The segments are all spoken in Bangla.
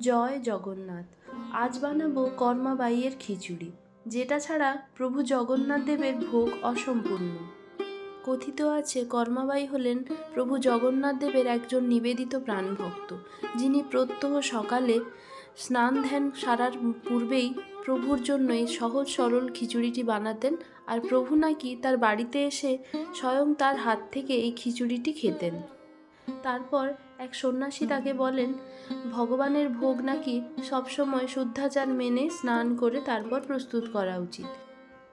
জয় জগন্নাথ। আজ বানাবো কর্মাবাইয়ের খিচুড়ি, যেটা ছাড়া প্রভু জগন্নাথ দেবের ভোগ অসম্পূর্ণ। কথিত আছে কর্মাবাই হলেন প্রভু জগন্নাথ দেবের একজন নিবেদিত প্রাণভক্ত, যিনি প্রত্যহ সকালে স্নান ধ্যান সারার পূর্বেই প্রভুর জন্য এই সহজ সরল খিচুড়িটি বানাতেন। আর প্রভু নাকি তার বাড়িতে এসে স্বয়ং তার হাত থেকে এই খিচুড়িটি খেতেন। তারপর এক সন্ন্যাসী তাকে বলেন, ভগবানের ভোগ নাকি সবসময় শুদ্ধাচার মেনে স্নান করে তারপর প্রস্তুত করা উচিত।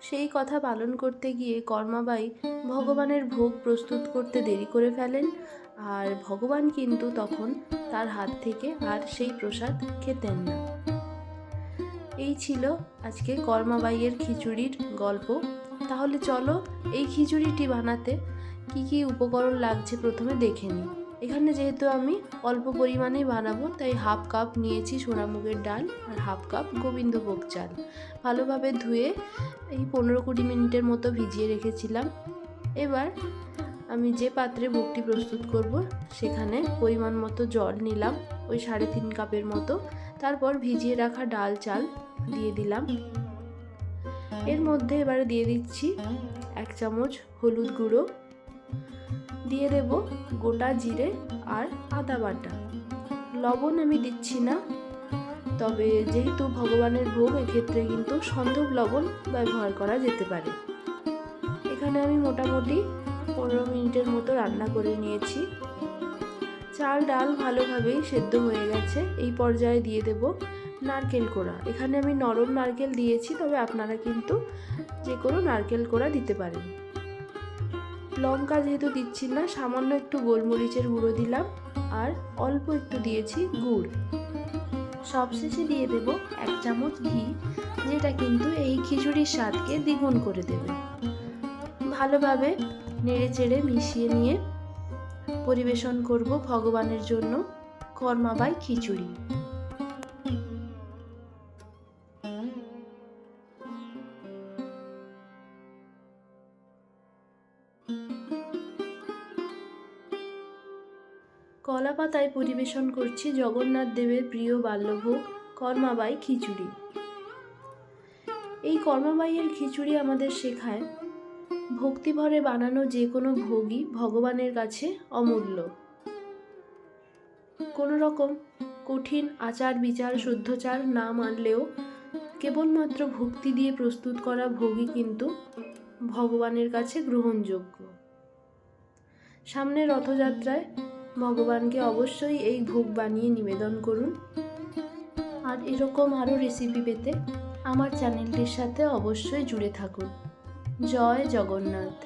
সেই কথা পালন করতে গিয়ে কর্মাবাই ভগবানের ভোগ প্রস্তুত করতে দেরি করে ফেলেন, আর ভগবান কিন্তু তখন তার হাত থেকে আর সেই প্রসাদ খেতেন না। এই ছিল আজকে কর্মাবাইয়ের খিচুড়ির গল্প। তাহলে চলো এই খিচুড়িটি বানাতে কি কি উপকরণ লাগছে প্রথমে দেখে নিই। এখানে যেহেতু আমি অল্প পরিমাণেই বানাবো, তাই হাফ কাপ নিয়েছি সোনামুগের ডাল আর হাফ কাপ গোবিন্দভোগ চাল। ভালোভাবে ধুয়ে এই 15-20 মিনিটের মতো ভিজিয়ে রেখেছিলাম। এবার আমি যে পাত্রে ভোগটি প্রস্তুত করব সেখানে পরিমাণ মতো জল নিলাম, ওই 3.5 কাপের মতো। তারপর ভিজিয়ে রাখা ডাল চাল দিয়ে দিলাম। এর মধ্যে এবারে দিয়ে দিচ্ছি 1 চামচ হলুদ গুঁড়ো, দিয়ে দেব গোটা জিরে আর আদা বাটা। লবণ আমি দিচ্ছি না, তবে যেহেতু ভগবানের ভোগ এক্ষেত্রে কিন্তু সন্ধব লবণ ব্যবহার করা যেতে পারে। এখানে আমি মোটামুটি 15 মিনিটের মতো রান্না করে নিয়েছি। চাল ডাল ভালোভাবেই সেদ্ধ হয়ে গেছে। এই পর্যায়ে দিয়ে দেব নারকেল কোড়া। এখানে আমি নরম নারকেল দিয়েছি, তবে আপনারা কিন্তু যে কোনো নারকেল কোড়া দিতে পারেন। লঙ্কা যেহেতু দিচ্ছি না, সামান্য একটু গোলমরিচের গুঁড়ো দিলাম আর অল্প একটু দিয়েছি গুড়। সবশেষে দিয়ে দেব 1 চামচ ঘি, যেটা কিন্তু এই খিচুড়ির স্বাদকে দ্বিগুণ করে দেবে। ভালোভাবে নেড়ে চেড়ে মিশিয়ে নিয়ে পরিবেশন করব ভগবানের জন্য কর্মাবাই খিচুড়ি। কলা পাতায় পরিবেশন করছি জগন্নাথ দেবের প্রিয় বাল্যভোগ কর্মাবাই খিচুড়ি। এই কর্মাবাইয়ের খিচুড়ি আমাদের শেখায় ভক্তিভরে বানানো যে কোনো ভোগই ভগবানের কাছে অমূল্য। কোনো রকম কঠিন আচার বিচার শুদ্ধচার না মানলেও কেবলমাত্র ভক্তি দিয়ে প্রস্তুত করা ভোগই কিন্তু ভগবানের কাছে গ্রহণযোগ্য। সামনের রথযাত্রায় ভগবানকে অবশ্যই এই ভোগ বানিয়ে নিবেদন করুন। আর এরকম আরও রেসিপি পেতে আমার চ্যানেলটির সাথে অবশ্যই জুড়ে থাকুন। জয় জগন্নাথ।